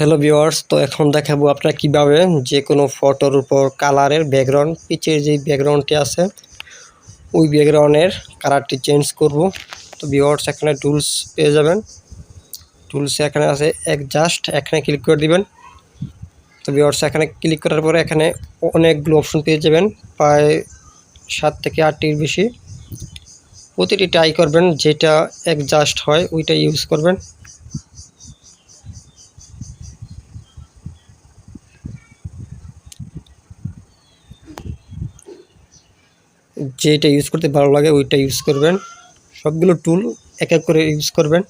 Hello viewers, তো এখন দেখাবো আপনারা কিভাবে যে কোনো ফটোর উপর কালারের ব্যাকগ্রাউন্ড পিচের যে ব্যাকগ্রাউন্ডটি আছে ওই ব্যাকগ্রাউন্ডের কালারটি চেঞ্জ করব। তো ভিউয়ার্স এখানে টুলস পেয়ে যাবেন। টুলসে এখানে আছে অ্যাডজাস্ট, এখানে ক্লিক করে দিবেন। তো ভিউয়ার্স এখানে ক্লিক করার পরে এখানে অনেকগুলো অপশন পেয়ে যাবেন, প্রায় 7 থেকে 8টির বেশি। প্রতিটি ট্রাই করবেন, যেটা অ্যাডজাস্ট হয় ওইটা ইউজ করবেন। যেটা ইউজ করতে ভালো লাগে ওইটা ইউজ করবেন। সবগুলো টুল এক এক করে ইউজ করবেন।